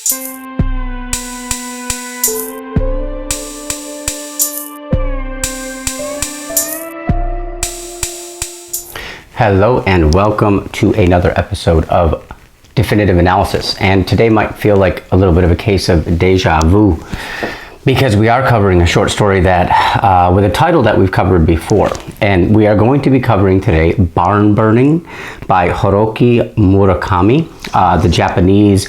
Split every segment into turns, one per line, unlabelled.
Hello and welcome to another episode of Definitive Analysis. And today might feel like a little bit of a case of deja vu because we are covering a short story that with a title that we've covered before. And we are going to be covering today Barn Burning by Haruki Murakami, the Japanese,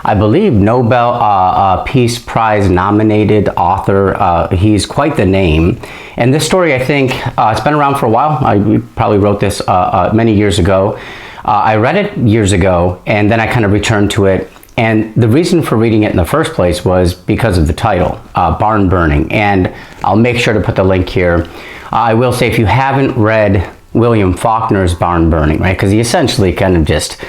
I believe, Nobel Peace Prize nominated author. He's quite the name. And this story, I think, it's been around for a while. I probably wrote this many years ago. I read it years ago, and then I kind of returned to it. And the reason for reading it in the first place was because of the title, Barn Burning. And I'll make sure to put the link here. I will say, if you haven't read William Faulkner's Barn Burning, right, because he essentially kind of just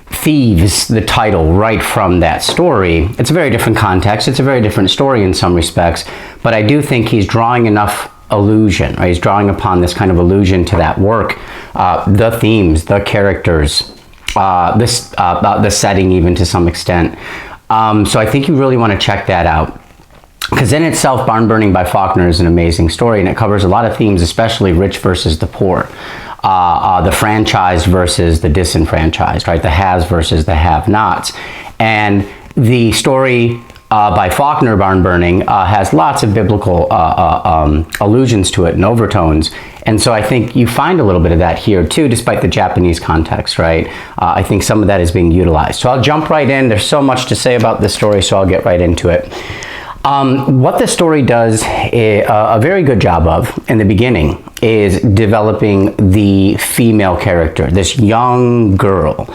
thieves the title right from that story. It's a very different context. It's a very different story in some respects, but I do think he's drawing enough allusion, right? He's drawing upon this kind of allusion to that work, the themes, the characters, the setting even to some extent. So I think you really want to check that out. Because in itself, Barn Burning by Faulkner is an amazing story, and it covers a lot of themes, especially rich versus the poor. The franchised versus the disenfranchised, right? The haves versus the have-nots. And the story by Faulkner, Barn Burning, has lots of biblical allusions to it and overtones. And so I think you find a little bit of that here too, despite the Japanese context, right? I think some of that is being utilized. So I'll jump right in. There's so much to say about this story, so I'll get right into it. What the story does a very good job of in the beginning is developing the female character, this young girl.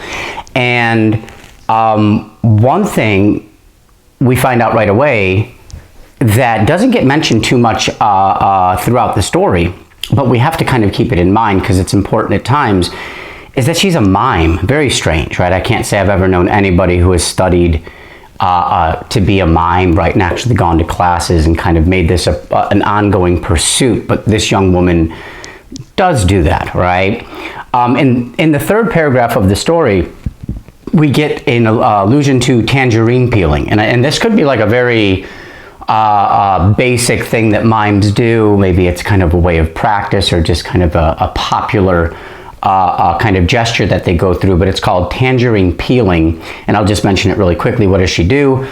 And one thing we find out right away that doesn't get mentioned too much throughout the story, but we have to kind of keep it in mind because it's important at times, is that she's a mime. Very strange, right? I can't say I've ever known anybody who has studied to be a mime, right, and actually gone to classes and kind of made this an ongoing pursuit. But this young woman does do that, right? In the third paragraph of the story, we get an allusion to tangerine peeling. And this could be like a very basic thing that mimes do. Maybe it's kind of a way of practice or just kind of a popular kind of gesture that they go through, but it's called tangerine peeling. And I'll just mention it really quickly. What does she do?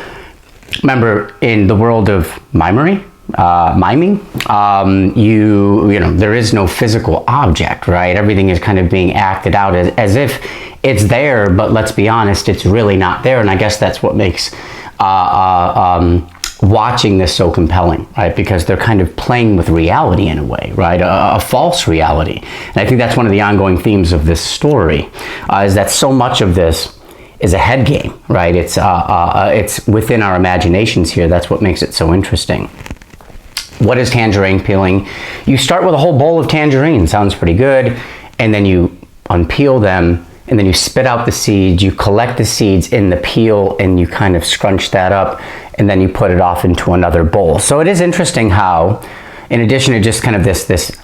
Remember, in the world of miming, you know, there is no physical object, right? Everything is kind of being acted out as if it's there, but let's be honest, it's really not there. And I guess that's what makes watching this so compelling, right? Because they're kind of playing with reality in a way, right? A false reality. And I think that's one of the ongoing themes of this story, is that so much of this is a head game, right? It's within our imaginations here. That's what makes it so interesting. What is tangerine peeling? You start with a whole bowl of tangerines. Sounds pretty good. And then you unpeel them, and then you spit out the seeds. You collect the seeds in the peel, and you kind of scrunch that up, and then you put it off into another bowl. So it is interesting how, in addition to just kind of this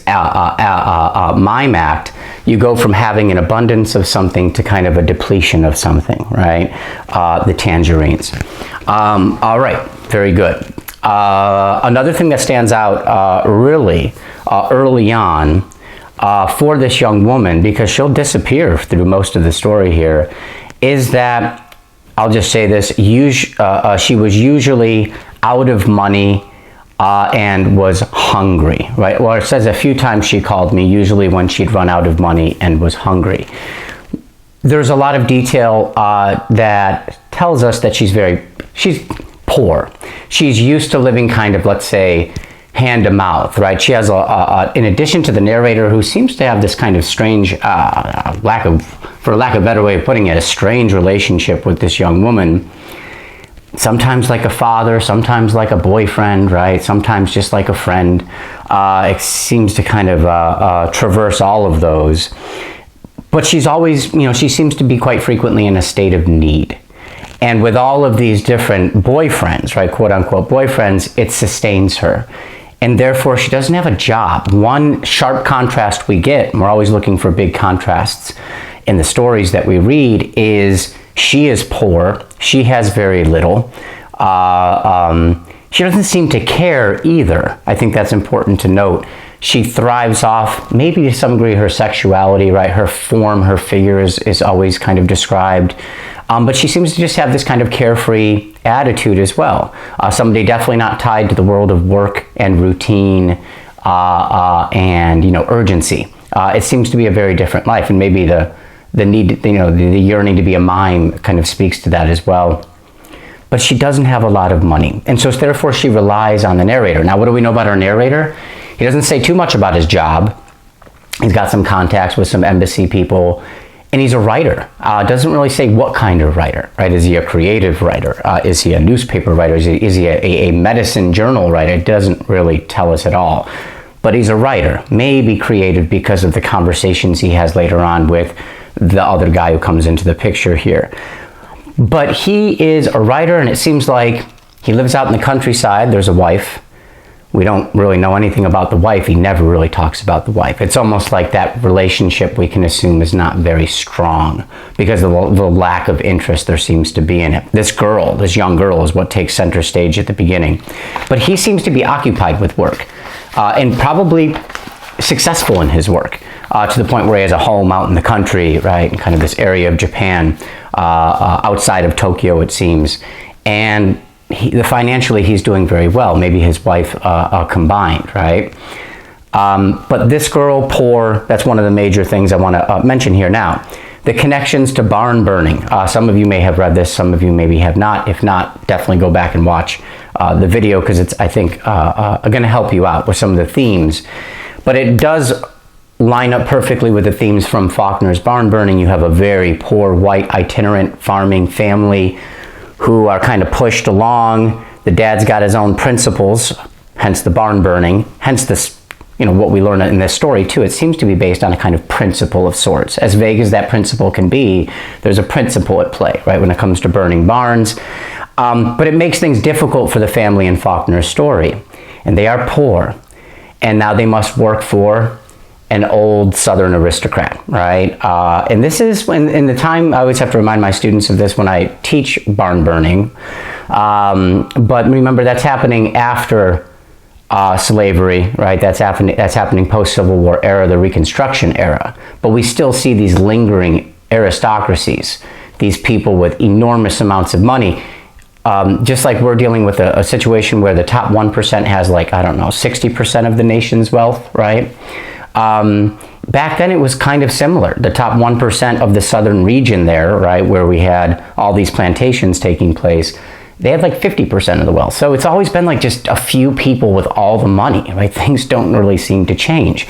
mime act, you go from having an abundance of something to kind of a depletion of something, right? The tangerines. All right, very good. Another thing that stands out really early on for this young woman, because she'll disappear through most of the story here, is that, I'll just say this, she was usually out of money and was hungry, right? Well, it says a few times she called me, usually when she'd run out of money and was hungry. There's a lot of detail that tells us that she's poor. She's used to living kind of, let's say, hand to mouth, right? She has in addition to the narrator, who seems to have this kind of strange, for lack of a better way of putting it, a strange relationship with this young woman. Sometimes like a father, sometimes like a boyfriend, right? Sometimes just like a friend. It seems to kind of traverse all of those. But she's always, she seems to be quite frequently in a state of need. And with all of these different boyfriends, right, quote unquote boyfriends, it sustains her. And therefore she doesn't have a job. One sharp contrast we get, and we're always looking for big contrasts in the stories that we read, is She is poor. She has very little. She doesn't seem to care either. I think that's important to note. She thrives off, maybe to some degree, her sexuality, right? Her form, her figure is always kind of described. But she seems to just have this kind of carefree attitude as well. Somebody definitely not tied to the world of work and routine and, urgency. It seems to be a very different life, and maybe the need, the yearning to be a mime kind of speaks to that as well. But she doesn't have a lot of money, and so therefore she relies on the narrator. Now, what do we know about our narrator? He doesn't say too much about his job. He's got some contacts with some embassy people, and he's a writer. Doesn't really say what kind of writer, right? Is he a creative writer? Is he a newspaper writer? Is he a medicine journal writer? It doesn't really tell us at all. But he's a writer, maybe creative because of the conversations he has later on with the other guy who comes into the picture here. But he is a writer, and it seems like he lives out in the countryside. There's a wife. We don't really know anything about the wife. He never really talks about the wife. It's almost like that relationship we can assume is not very strong because of the lack of interest there seems to be in it. This young girl is what takes center stage at the beginning. But he seems to be occupied with work and probably successful in his work to the point where he has a home out in the country, right, in kind of this area of Japan, outside of Tokyo, it seems. And financially, he's doing very well. Maybe his wife combined, right? But this girl, poor, that's one of the major things I want to mention here now. The connections to barn burning. Some of you may have read this, some of you maybe have not. If not, definitely go back and watch the video because it's, I think, going to help you out with some of the themes. But it does line up perfectly with the themes from Faulkner's barn burning. You have a very poor, white, itinerant farming family who are kind of pushed along. The dad's got his own principles, hence the barn burning, hence this, what we learn in this story too. It seems to be based on a kind of principle of sorts. As vague as that principle can be, there's a principle at play, right, when it comes to burning barns. But it makes things difficult for the family in Faulkner's story. And they are poor. And now they must work for an old Southern aristocrat, right? And this is when, in the time, I always have to remind my students of this when I teach barn burning. But remember, that's happening after slavery, right? That's happening post-Civil War era, the Reconstruction era. But we still see these lingering aristocracies, these people with enormous amounts of money. Just like we're dealing with a situation where the top 1% has 60% of the nation's wealth, right? Back then it was kind of similar. The top 1% of the southern region there, right, where we had all these plantations taking place, they had 50% of the wealth. So it's always been just a few people with all the money, right? Things don't really seem to change.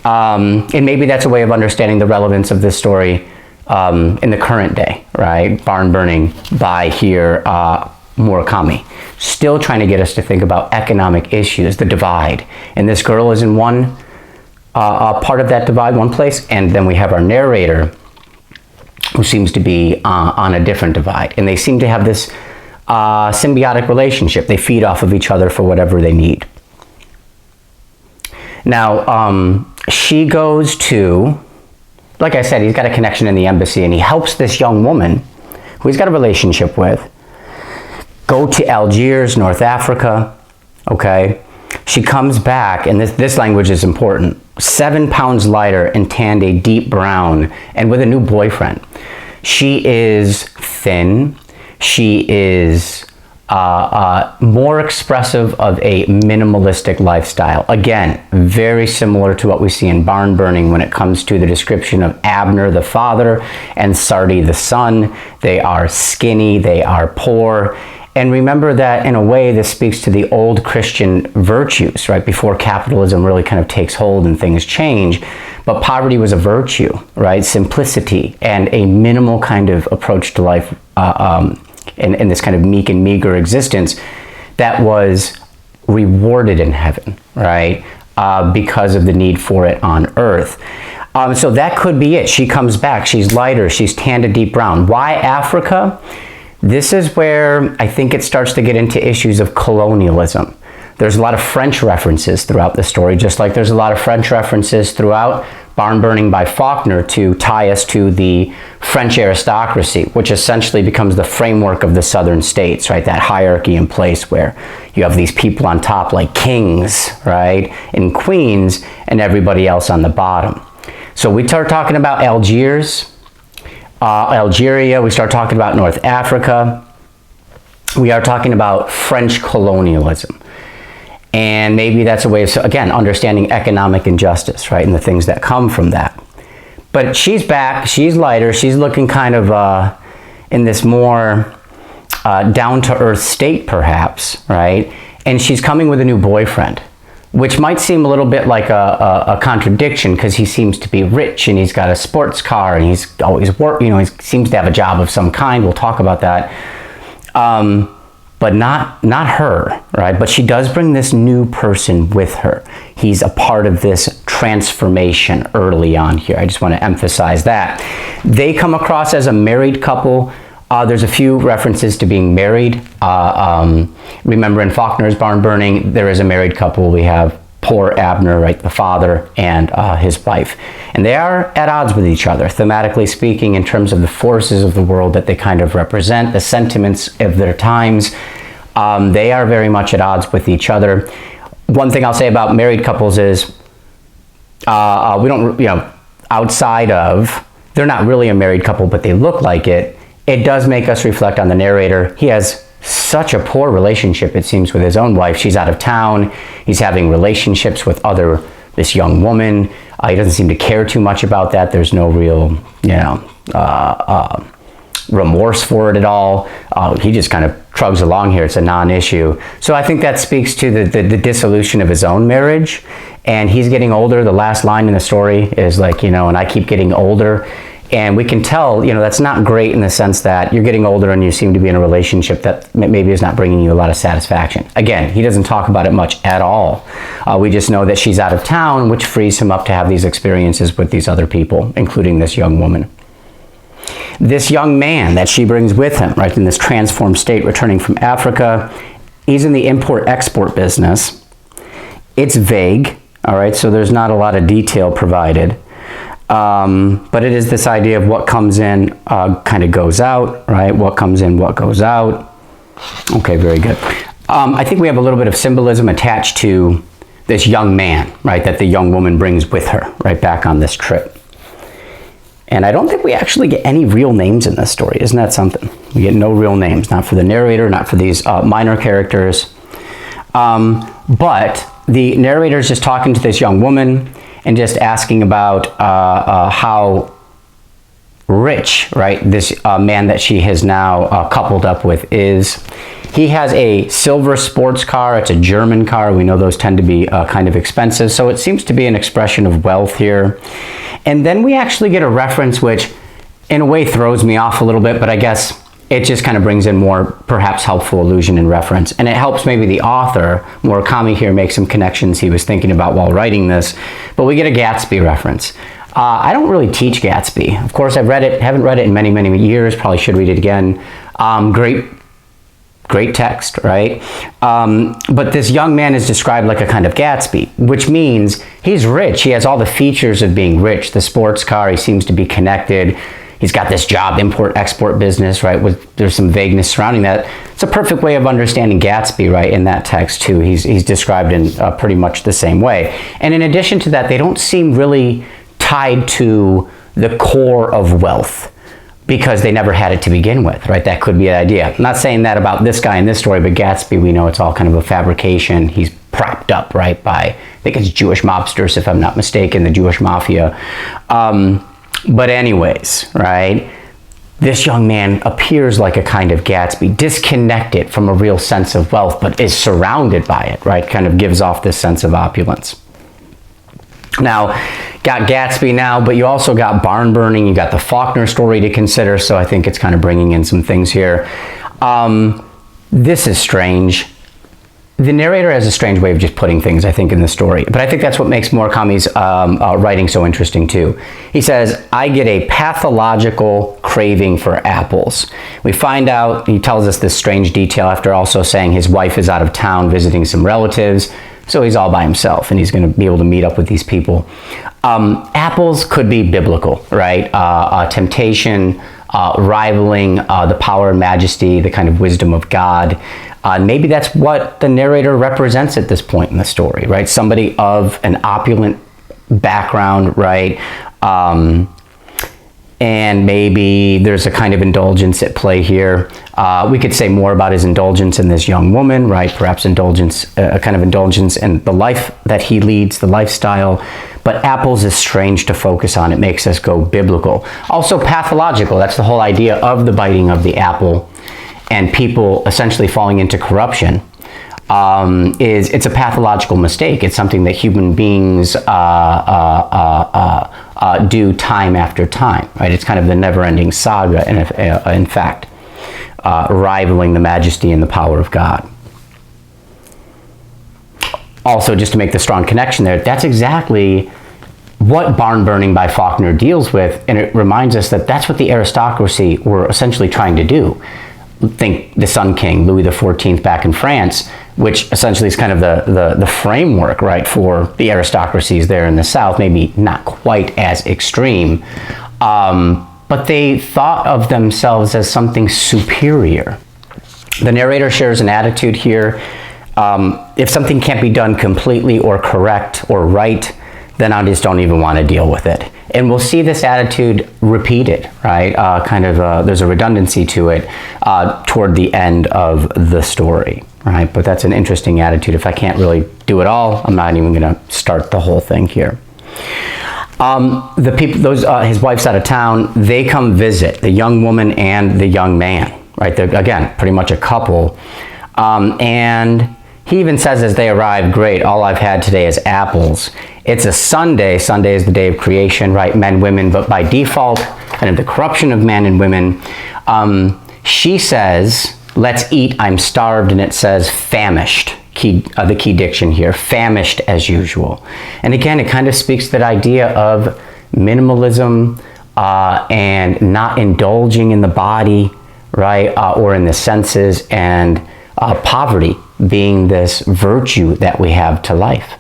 And maybe that's a way of understanding the relevance of this story in the current day, right? Barn burning by here, Murakami. Still trying to get us to think about economic issues, the divide. And this girl is in one part of that divide, one place, and then we have our narrator who seems to be on a different divide. And they seem to have this symbiotic relationship. They feed off of each other for whatever they need. Now, she goes to, like I said, he's got a connection in the embassy, and he helps this young woman who he's got a relationship with go to Algiers, North Africa, okay? She comes back, and this language is important, 7 pounds lighter and tanned a deep brown, and with a new boyfriend. She is thin. She is more expressive of a minimalistic lifestyle. Again, very similar to what we see in barn burning when it comes to the description of Abner, the father, and Sardi, the son. They are skinny, they are poor. And remember that in a way this speaks to the old Christian virtues, right? Before capitalism really kind of takes hold and things change. But poverty was a virtue, right? Simplicity and a minimal kind of approach to life in this kind of meek and meager existence that was rewarded in heaven, right? Because of the need for it on earth. So that could be it. She comes back. She's lighter. She's tanned a deep brown. Why Africa? This is where I think it starts to get into issues of colonialism. There's a lot of French references throughout the story, just like there's a lot of French references throughout Barn Burning by Faulkner to tie us to the French aristocracy, which essentially becomes the framework of the southern states, right? That hierarchy in place where you have these people on top like kings, right? And queens, and everybody else on the bottom. So we start talking about Algeria, we start talking about North Africa. We are talking about French colonialism. And maybe that's a way of, again, understanding economic injustice, right? And the things that come from that. But she's back, she's lighter, she's looking kind of in this more down-to-earth state, perhaps, right? And she's coming with a new boyfriend, which might seem a little bit like a contradiction because he seems to be rich and he's got a sports car and he's always worked, he seems to have a job of some kind. We'll talk about that. But not her, right? But she does bring this new person with her. He's a part of this transformation early on here. I just want to emphasize that. They come across as a married couple. There's a few references to being married. Remember in Faulkner's Barn Burning, there is a married couple. We have poor Abner, right, the father, and his wife. And they are at odds with each other, thematically speaking, in terms of the forces of the world that they kind of represent, the sentiments of their times. They are very much at odds with each other. One thing I'll say about married couples is we don't, outside of, they're not really a married couple, but they look like it. It does make us reflect on the narrator. He has such a poor relationship, it seems, with his own wife. She's out of town. He's having relationships with this young woman. He doesn't seem to care too much about that. There's no real, remorse for it at all. He just kind of trugs along here. It's a non-issue. So I think that speaks to the dissolution of his own marriage. And he's getting older. The last line in the story is like, and I keep getting older. And we can tell, that's not great in the sense that you're getting older and you seem to be in a relationship that maybe is not bringing you a lot of satisfaction. Again, he doesn't talk about it much at all. We just know that she's out of town, which frees him up to have these experiences with these other people, including this young woman. This young man that she brings with him, right, in this transformed state, returning from Africa, he's in the import-export business. It's vague, all right, so there's not a lot of detail provided. But it is this idea of what comes in kind of goes out, right? What comes in, what goes out. Okay, very good. I think we have a little bit of symbolism attached to this young man, right, that the young woman brings with her, right, back on this trip. And I don't think we actually get any real names in this story. Isn't that something? We get no real names, not for the narrator, not for these minor characters. But the narrator is just talking to this young woman and just asking about how rich, right, this man that she has now coupled up with is. He has a silver sports car. It's a German car. We know those tend to be kind of expensive. So it seems to be an expression of wealth here. And then we actually get a reference which in a way throws me off a little bit, but I guess it just kind of brings in more perhaps helpful allusion and reference. And it helps maybe the author, Murakami here, make some connections he was thinking about while writing this. But we get a Gatsby reference. I don't really teach Gatsby. Of course, I've read it, haven't read it in many, many years. Probably should read it again. Great text, right? But this young man is described like a kind of Gatsby, which means he's rich. He has all the features of being rich. The sports car, he seems to be connected. He's got this job, import-export business, right? There's some vagueness surrounding that. It's a perfect way of understanding Gatsby, right, in that text, too. He's described in pretty much the same way. And in addition to that, they don't seem really tied to the core of wealth because they never had it to begin with, right? That could be an idea. I'm not saying that about this guy in this story, but Gatsby, we know it's all kind of a fabrication. He's propped up, right, by, I think it's Jewish mobsters, if I'm not mistaken, the Jewish mafia. But anyways, right, this young man appears like a kind of Gatsby, disconnected from a real sense of wealth, but is surrounded by it, right? Kind of gives off this sense of opulence. Now, got Gatsby now, but you also got Barn Burning, you got the Faulkner story to consider, so I think it's kind of bringing in some things here. This is strange. The narrator has a strange way of just putting things, I think, in the story, but I think that's what makes Murakami's writing so interesting, too. He says, I get a pathological craving for apples. We find out, he tells us this strange detail after also saying his wife is out of town visiting some relatives. So he's all by himself, and he's going to be able to meet up with these people. Apples could be biblical, right? Temptation, rivaling the power and majesty, the kind of wisdom of God. Maybe that's what the narrator represents at this point in the story, right? Somebody of an opulent background, right? And maybe there's a kind of indulgence at play here. We could say more about his indulgence in this young woman, right? Perhaps indulgence, a kind of indulgence in the life that he leads, the lifestyle. But apples is strange to focus on. It makes us go biblical. Also pathological. That's the whole idea of the biting of the apple and people essentially falling into corruption. It's a pathological mistake. It's something that human beings do time after time, right? It's kind of the never-ending saga, in fact, rivaling the majesty and the power of God. Also, just to make the strong connection there, that's exactly what barn burning by Faulkner deals with, and it reminds us that that's what the aristocracy were essentially trying to do. Think the Sun King, Louis XIV back in France, which essentially is kind of the framework, right, for the aristocracies there in the South, maybe not quite as extreme, but they thought of themselves as something superior. The narrator shares an attitude here. If something can't be done completely or correct or right, then I just don't even want to deal with it. And we'll see this attitude repeated, right? There's a redundancy to it toward the end of the story, right? But that's an interesting attitude. If I can't really do it all, I'm not even going to start the whole thing here. The people, his wife's out of town, they come visit, the young woman and the young man, right? They're, again, pretty much a couple. And he even says as they arrive, great, all I've had today is apples. It's a Sunday. Sunday is the day of creation, right? Men, women, but by default, kind of the corruption of men and women. She says, let's eat, I'm starved, and it says famished. The key diction here, famished as usual. And again, it kind of speaks to that idea of minimalism and not indulging in the body, right? Or in the senses, and poverty being this virtue that we have to life.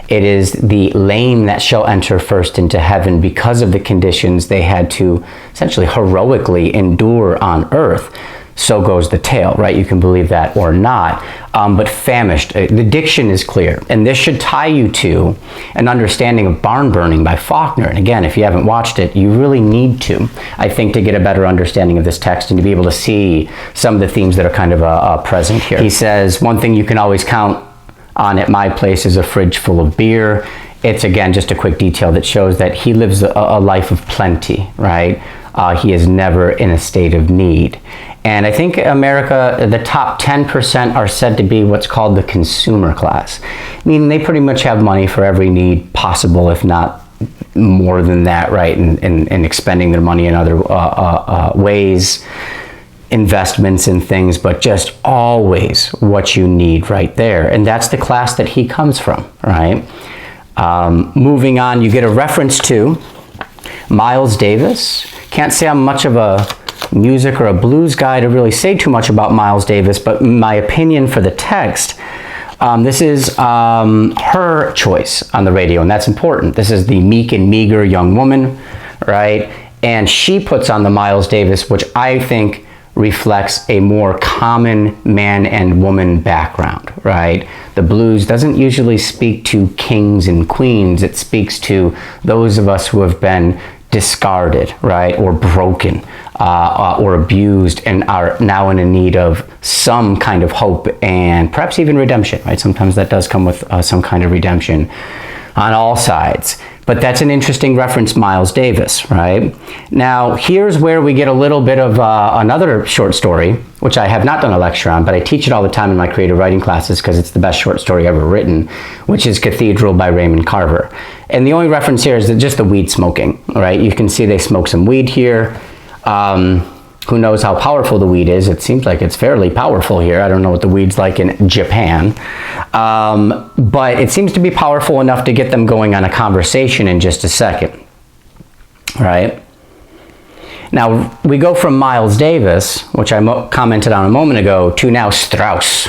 It is the lame that shall enter first into heaven because of the conditions they had to essentially heroically endure on earth. So goes the tale, right? You can believe that or not. But famished, the diction is clear. And this should tie you to an understanding of barn burning by Faulkner. And again, if you haven't watched it, you really need to, I think, to get a better understanding of this text and to be able to see some of the themes that are kind of present here. He says, one thing you can always count on at my place is a fridge full of beer. It's, again, just a quick detail that shows that he lives a life of plenty, right? He is never in a state of need. And I think America, the top 10% are said to be what's called the consumer class, meaning they pretty much have money for every need possible, if not more than that, right? And expending their money in other ways, investments in things, but just always what you need right there. And that's the class that he comes from, right? Moving on, you get a reference to Miles Davis. Can't say I'm much of a music or a blues guy to really say too much about Miles Davis, but my opinion for the text, this is her choice on the radio, and that's important. This is the meek and meager young woman, right? And she puts on the Miles Davis, which I think reflects a more common man and woman background, right? The blues doesn't usually speak to kings and queens. It speaks to those of us who have been discarded, right, or broken, or abused, and are now in a need of some kind of hope and perhaps even redemption, right? Sometimes that does come with some kind of redemption on all sides. But that's an interesting reference, Miles Davis, right? Now, here's where we get a little bit of another short story, which I have not done a lecture on, but I teach it all the time in my creative writing classes because it's the best short story ever written, which is Cathedral by Raymond Carver. And the only reference here is just the weed smoking, right? You can see they smoke some weed here. Who knows how powerful the weed is? It seems like it's fairly powerful here. I don't know what the weed's like in Japan. But it seems to be powerful enough to get them going on a conversation in just a second, right? Now, we go from Miles Davis, which I commented on a moment ago, to now Strauss.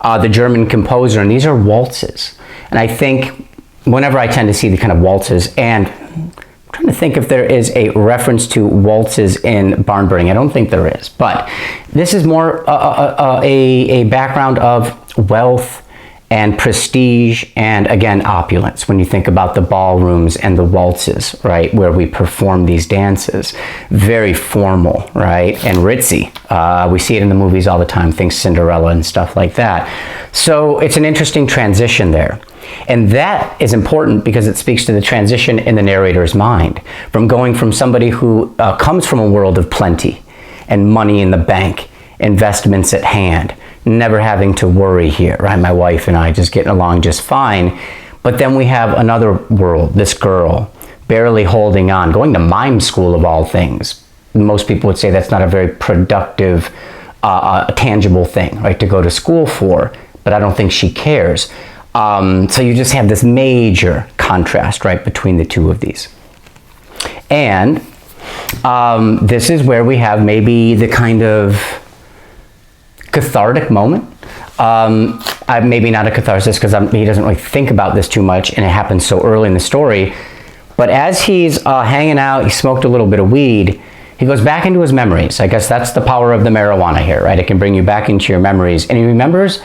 the German composer, and these are waltzes. And I think whenever I tend to see the kind of waltzes, and I'm trying to think if there is a reference to waltzes in barn burning. I don't think there is, but this is more a background of wealth and prestige and, again, opulence when you think about the ballrooms and the waltzes, right, where we perform these dances. Very formal, right, and ritzy. We see it in the movies all the time, think Cinderella and stuff like that. So it's an interesting transition there. And that is important because it speaks to the transition in the narrator's mind from going from somebody who comes from a world of plenty and money in the bank, investments at hand, never having to worry here, right? My wife and I just getting along just fine. But then we have another world, this girl, barely holding on, going to mime school of all things. Most people would say that's not a very productive, tangible thing, right, to go to school for, but I don't think she cares. So you just have this major contrast, right, between the two of these. And this is where we have maybe the kind of cathartic moment. Maybe not a catharsis because he doesn't really think about this too much and it happens so early in the story. But as he's hanging out, he smoked a little bit of weed, he goes back into his memories. I guess that's the power of the marijuana here, right? It can bring you back into your memories. And he remembers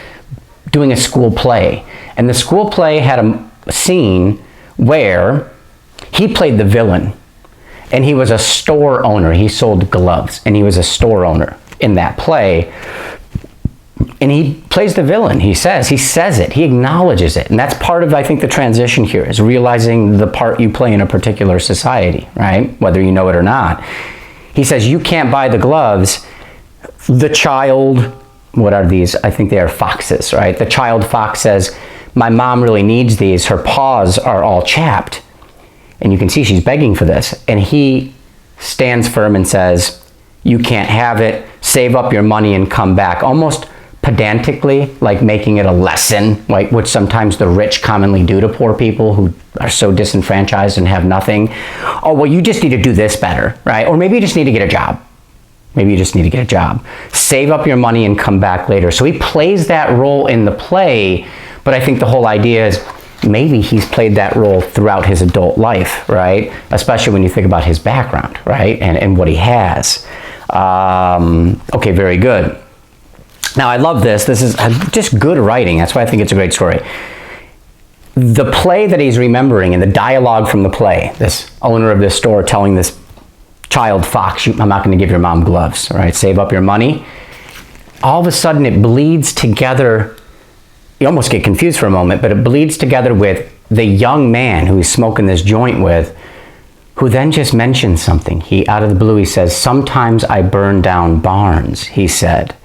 doing a school play. And the school play had a scene where he played the villain. And he was a store owner. He sold gloves. And he was a store owner in that play. And he plays the villain. He says it. He acknowledges it. And that's part of, I think, the transition here is realizing the part you play in a particular society, right? Whether you know it or not. He says, you can't buy the gloves. The child, what are these? I think they are foxes, right? The child fox says, my mom really needs these. Her paws are all chapped. And you can see she's begging for this. And he stands firm and says, you can't have it. Save up your money and come back. Almost pedantically, like making it a lesson, like which sometimes the rich commonly do to poor people who are so disenfranchised and have nothing. Oh, well, you just need to do this better, right? Or maybe you just need to get a job. Maybe you just need to get a job. Save up your money and come back later. So he plays that role in the play, but I think the whole idea is maybe he's played that role throughout his adult life, right? Especially when you think about his background, right? And what he has. Okay, very good. Now, I love this. This is just good writing. That's why I think it's a great story. The play that he's remembering and the dialogue from the play, this owner of this store telling this child fox, I'm not going to give your mom gloves, all right? Save up your money. All of a sudden, it bleeds together. You almost get confused for a moment, but it bleeds together with the young man who he's smoking this joint with, who then just mentions something. Out of the blue, he says, sometimes I burn down barns, he said.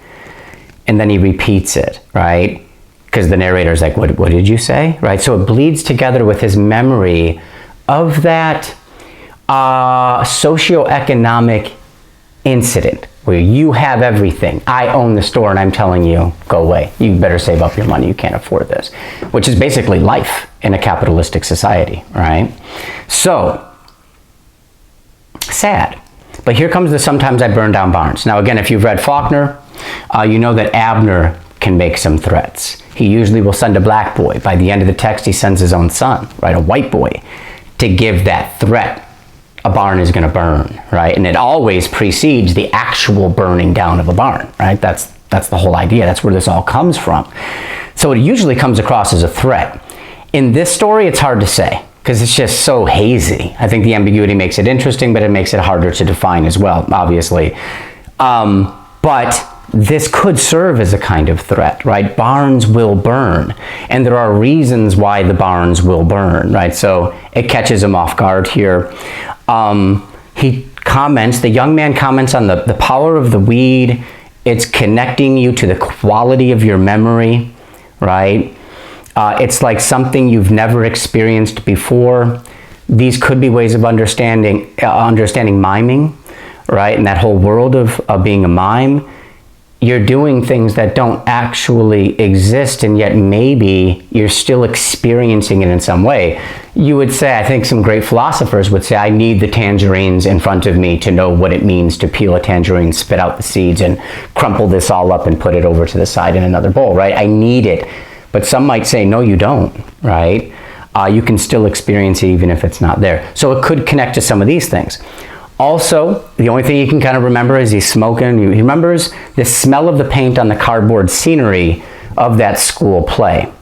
And then he repeats it, right? Because the narrator's like, what did you say? Right? So it bleeds together with his memory of that socioeconomic incident where you have everything. I own the store and I'm telling you, go away. You better save up your money. You can't afford this. Which is basically life in a capitalistic society, right? So, sad. But here comes the sometimes I burn down barns. Now again, if you've read Faulkner, you know that Abner can make some threats. He usually will send a black boy. By the end of the text, he sends his own son, right, a white boy, to give that threat. A barn is going to burn, right? And it always precedes the actual burning down of a barn, right? That's the whole idea. That's where this all comes from. So it usually comes across as a threat. In this story, it's hard to say because it's just so hazy. I think the ambiguity makes it interesting, but it makes it harder to define as well, obviously. But this could serve as a kind of threat, right? Barns will burn, and there are reasons why the barns will burn, right? So it catches him off guard here. He comments, the young man comments on the power of the weed. It's connecting you to the quality of your memory, right? It's like something you've never experienced before. These could be ways of understanding miming, right? And that whole world of being a mime. you're doing things that don't actually exist, and yet maybe you're still experiencing it in some way. You would say, I think some great philosophers would say, I need the tangerines in front of me to know what it means to peel a tangerine, spit out the seeds, and crumple this all up and put it over to the side in another bowl, right? I need it. But some might say, no, you don't, right? You can still experience it even if it's not there. So it could connect to some of these things. Also, the only thing you can kind of remember is he's smoking. He remembers the smell of the paint on the cardboard scenery of that school play.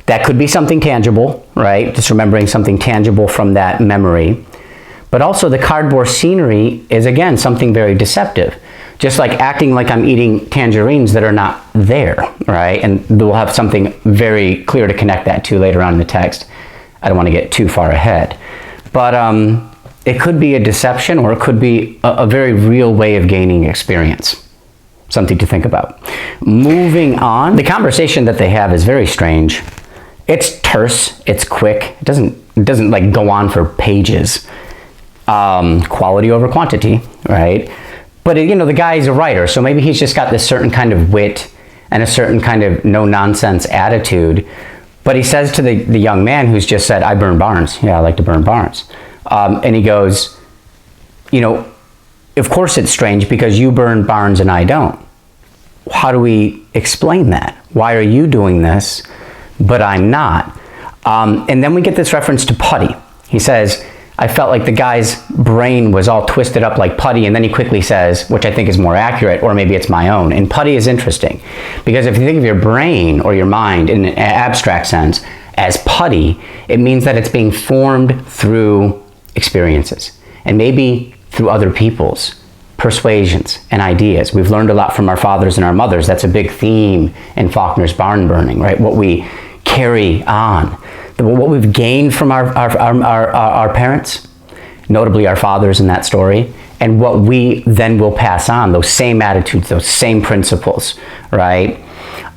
That could be something tangible, right? Just remembering something tangible from that memory. But also the cardboard scenery is, again, something very deceptive. Just like acting like I'm eating tangerines that are not there, right? And we'll have something very clear to connect that to later on in the text. I don't want to get too far ahead. But it could be a deception, or it could be a very real way of gaining experience. Something to think about. Moving on, the conversation that they have is very strange. It's terse, it's quick. It doesn't like go on for pages. Quality over quantity, right? But the guy's a writer, so maybe he's just got this certain kind of wit and a certain kind of no-nonsense attitude. But he says to the young man who's just said, I burn barns. Yeah, I like to burn barns. And he goes, of course it's strange because you burn barns and I don't. How do we explain that? Why are you doing this, but I'm not? And then we get this reference to putty. He says, I felt like the guy's brain was all twisted up like putty, and then he quickly says, which I think is more accurate, or maybe it's my own. And putty is interesting, because if you think of your brain or your mind in an abstract sense as putty, it means that it's being formed through experiences, and maybe through other people's persuasions and ideas. We've learned a lot from our fathers and our mothers. That's a big theme in Faulkner's barn burning, right? What we carry on. What we've gained from our parents, notably our fathers in that story, and what we then will pass on, those same attitudes, those same principles, right?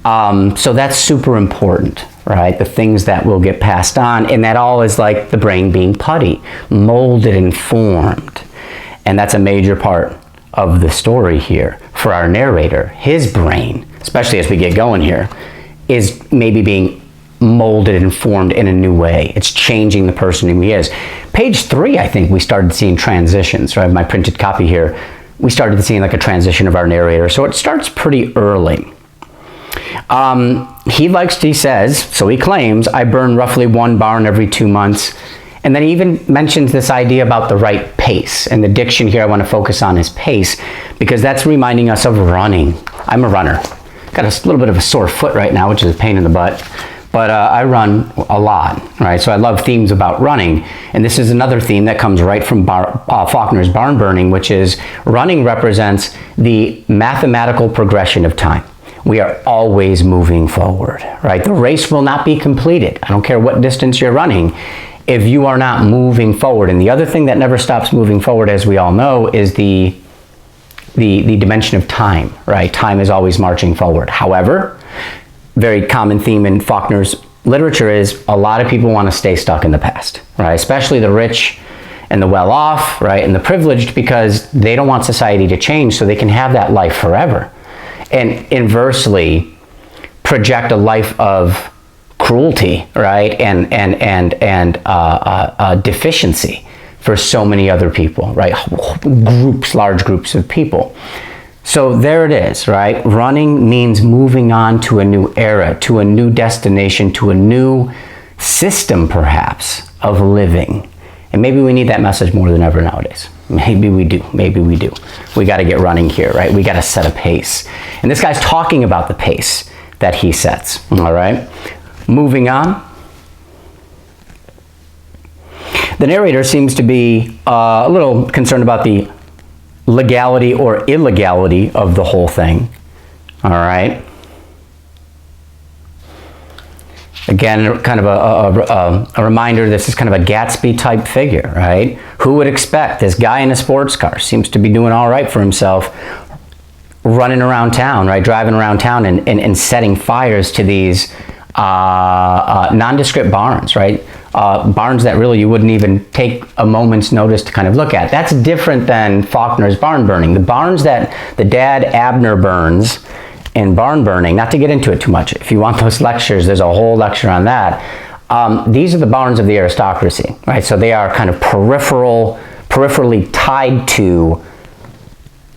So that's super important, right? The things that will get passed on, and that all is like the brain being putty, molded and formed. And that's a major part of the story here for our narrator. His brain, especially as we get going here, is maybe being molded and formed in a new way. It's changing the person who he is. Page 3, I think we started seeing transitions. So I have my printed copy here. We started seeing like a transition of our narrator. So it starts pretty early. He says, so he claims, I burn roughly 1 barn every 2 months. And then he even mentions this idea about the right pace. And the diction here I want to focus on is pace, because that's reminding us of running. I'm a runner. Got a little bit of a sore foot right now, which is a pain in the butt. But I run a lot, right? So I love themes about running. And this is another theme that comes right from Faulkner's barn burning, which is running represents the mathematical progression of time. We are always moving forward, right? The race will not be completed. I don't care what distance you're running if you are not moving forward. And the other thing that never stops moving forward, as we all know, is the dimension of time, right? Time is always marching forward. However, very common theme in Faulkner's literature is a lot of people want to stay stuck in the past, right? Especially the rich and the well-off, right? And the privileged, because they don't want society to change so they can have that life forever. And inversely, project a life of cruelty, right? And deficiency for so many other people, right? Large groups of people. So there it is, right? Running means moving on to a new era, to a new destination, to a new system, perhaps, of living. And maybe we need that message more than ever nowadays. Maybe we do. Maybe we do. We got to get running here, right? We got to set a pace. And this guy's talking about the pace that he sets, all right? Moving on. The narrator seems to be a little concerned about the legality or illegality of the whole thing. All right. Again, kind of a reminder, this is kind of a Gatsby type figure, right? Who would expect this guy in a sports car seems to be doing all right for himself, running around town, right? Driving around town and setting fires to these nondescript barns, right? Barns that really you wouldn't even take a moment's notice to kind of look at. That's different than Faulkner's barn burning. The barns that the dad Abner burns in Barn Burning, not to get into it too much, if you want those lectures, there's a whole lecture on that. These are the barns of the aristocracy, right? So they are kind of peripherally tied to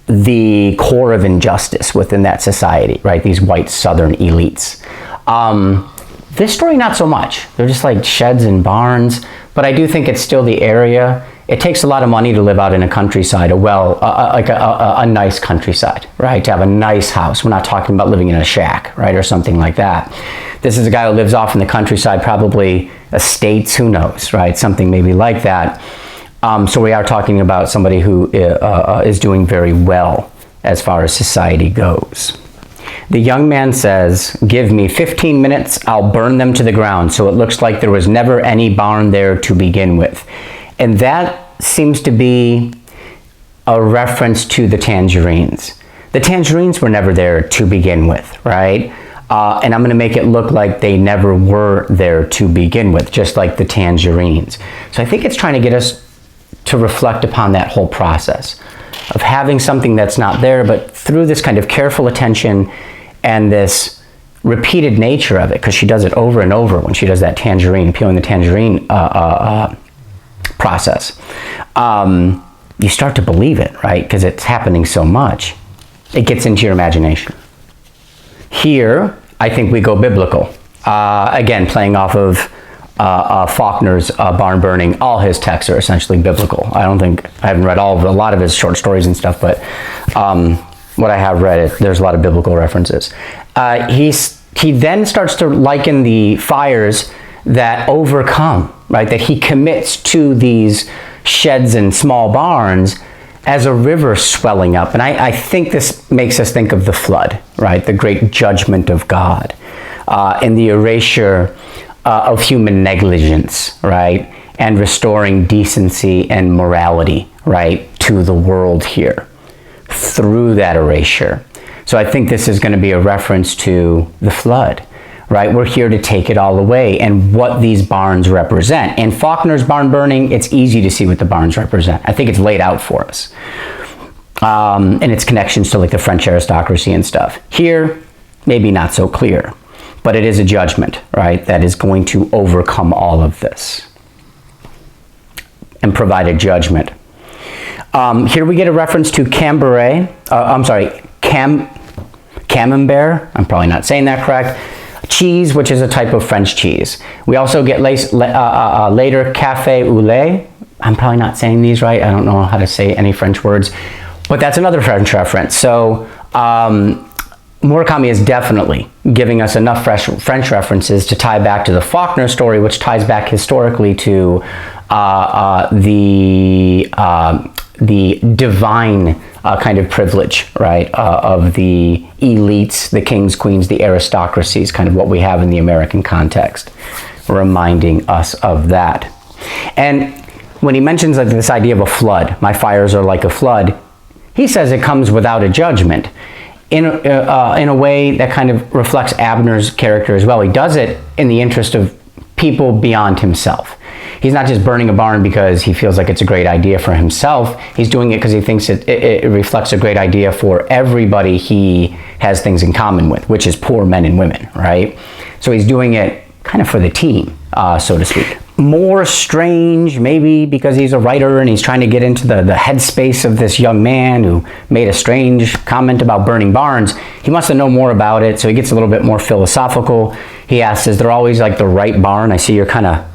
the core of injustice within that society, right? These white Southern elites. This story, not so much. They're just like sheds and barns, but I do think it's still the area. It takes a lot of money to live out in a countryside, a nice countryside, right? To have a nice house. We're not talking about living in a shack, right? Or something like that. This is a guy who lives off in the countryside, probably estates, who knows, right? Something maybe like that. So we are talking about somebody who is doing very well as far as society goes. The young man says, "Give me 15 minutes, I'll burn them to the ground so it looks like there was never any barn there to begin with." And that seems to be a reference to the tangerines. The tangerines were never there to begin with, right? And I'm going to make it look like they never were there to begin with, just like the tangerines. So I think it's trying to get us to reflect upon that whole process of having something that's not there, but through this kind of careful attention and this repeated nature of it, because she does it over and over when she does that tangerine, peeling the tangerine process. You start to believe it, right? Because it's happening so much. It gets into your imagination. Here, I think we go biblical. Again, playing off of Faulkner's barn burning. All his texts are essentially biblical. I haven't read a lot of his short stories and stuff, but what I have read, there's a lot of biblical references. He then starts to liken the fires that overcome, right? That he commits to these sheds and small barns as a river swelling up. And I think this makes us think of the flood, right? The great judgment of God and the erasure of human negligence, right? And restoring decency and morality, right? To the world here through that erasure. So I think this is going to be a reference to the flood, right? We're here to take it all away and what these barns represent. In Faulkner's barn burning, it's easy to see what the barns represent. I think it's laid out for us. And its connections to like the French aristocracy and stuff. Here, maybe not so clear, but it is a judgment, right? That is going to overcome all of this and provide a judgment. Here we get a reference to camembert. I'm probably not saying that correct. Cheese, which is a type of French cheese. We also get later café au lait. I'm probably not saying these right. I don't know how to say any French words, but that's another French reference. So Murakami is definitely giving us enough French references to tie back to the Faulkner story, which ties back historically to the divine kind of privilege, right, of the elites, the kings, queens, the aristocracies, kind of what we have in the American context, reminding us of that. And when he mentions like this idea of a flood, my fires are like a flood, he says it comes without a judgment in a way that kind of reflects Abner's character as well. He does it in the interest of people beyond himself. He's not just burning a barn because he feels like it's a great idea for himself. He's doing it because he thinks it reflects a great idea for everybody he has things in common with, which is poor men and women, right? So he's doing it kind of for the team, so to speak. More strange, maybe because he's a writer and he's trying to get into the headspace of this young man who made a strange comment about burning barns. He wants to know more about it, so he gets a little bit more philosophical. He asks, is there always like the right barn? I see you're kind of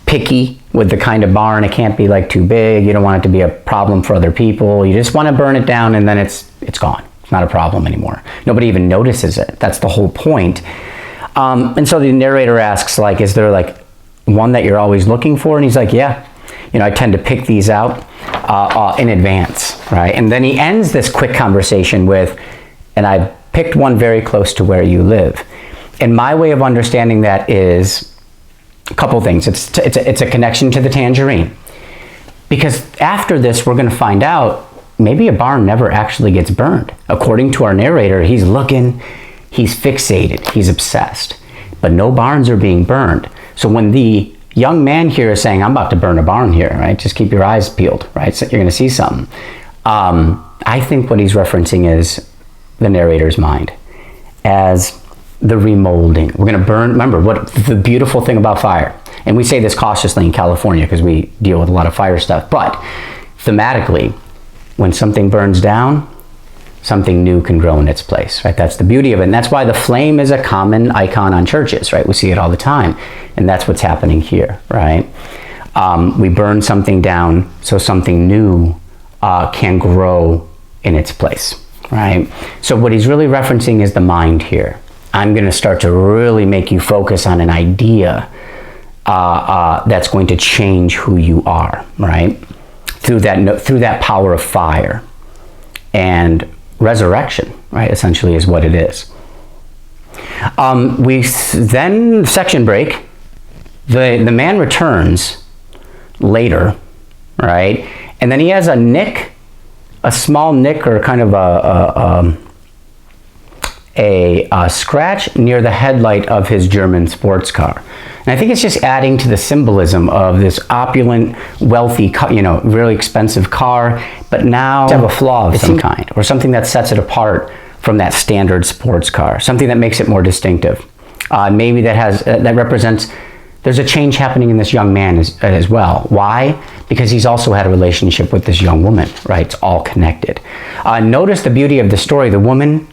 picky with the kind of barn. It can't be like too big. You don't want it to be a problem for other people. You just want to burn it down and then it's gone. It's not a problem anymore. Nobody even notices it. That's the whole point. And so the narrator asks, like, is there like one that you're always looking for? And he's like, yeah, I tend to pick these out in advance, right? And then he ends this quick conversation with, and I picked one very close to where you live. And my way of understanding that is a couple things. It's a connection to the tangerine. Because after this, we're going to find out maybe a barn never actually gets burned. According to our narrator, he's looking, he's fixated, he's obsessed. but no barns are being burned. So when the young man here is saying, I'm about to burn a barn here, right? Just keep your eyes peeled, right? So you're going to see something. I think what he's referencing is the narrator's mind as the remolding. We're going to burn. Remember, what the beautiful thing about fire, and we say this cautiously in California because we deal with a lot of fire stuff, but thematically, when something burns down, something new can grow in its place, right? That's the beauty of it. And that's why the flame is a common icon on churches, right? We see it all the time. And that's what's happening here, right? We burn something down so something new can grow in its place, right? So what he's really referencing is the mind here. I'm going to start to really make you focus on an idea that's going to change who you are, right? Through that power of fire and resurrection, right? Essentially is what it is. Then section break. The man returns later, right? And then he has a nick, a small nick, or kind of a scratch near the headlight of his German sports car. And I think it's just adding to the symbolism of this opulent, wealthy, really expensive car, but now have a flaw of some kind, or something that sets it apart from that standard sports car, something that makes it more distinctive. Maybe that represents, there's a change happening in this young man as well. Why? Because he's also had a relationship with this young woman, right? It's all connected. Notice the beauty of the story. The woman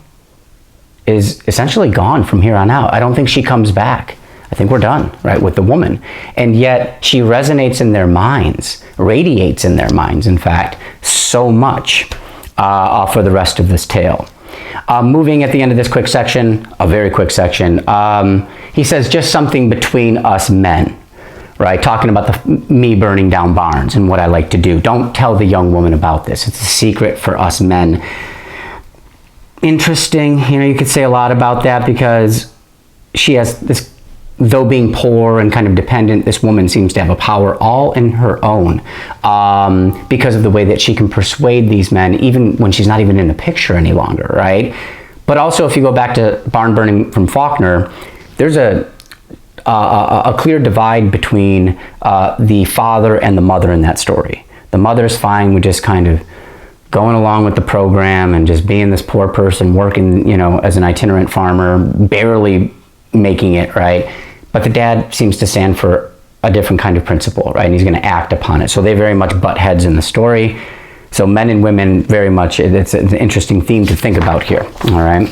is essentially gone from here on out. I don't think she comes back. I think we're done, right, with the woman. And yet she resonates in their minds, radiates in their minds, in fact, so much for the rest of this tale. Moving at the end of this quick section, a very quick section, he says just something between us men, right? Talking about me burning down barns and what I like to do. Don't tell the young woman about this. It's a secret for us men. Interesting, you could say a lot about that, because she has this, though being poor and kind of dependent, this woman seems to have a power all in her own, because of the way that she can persuade these men, even when she's not even in the picture any longer, right? But also, if you go back to barn burning from Faulkner, there's a clear divide between the father and the mother in that story. The mother's fine with just kind of going along with the program and just being this poor person working, as an itinerant farmer, barely making it, right? But the dad seems to stand for a different kind of principle, right? And he's going to act upon it. So they very much butt heads in the story. So men and women, very much, it's an interesting theme to think about here, all right?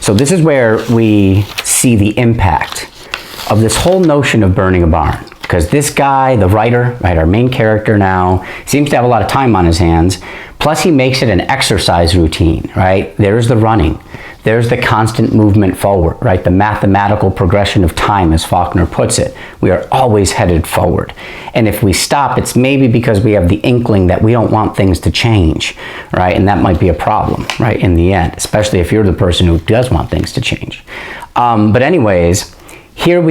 So this is where we see the impact of this whole notion of burning a barn. Because this guy, the writer, right, our main character now, seems to have a lot of time on his hands. Plus he makes it an exercise routine, right? There's the running. There's the constant movement forward, right? The mathematical progression of time, as Faulkner puts it. We are always headed forward. And if we stop, it's maybe because we have the inkling that we don't want things to change, right? And that might be a problem, right, in the end, especially if you're the person who does want things to change. But anyways, here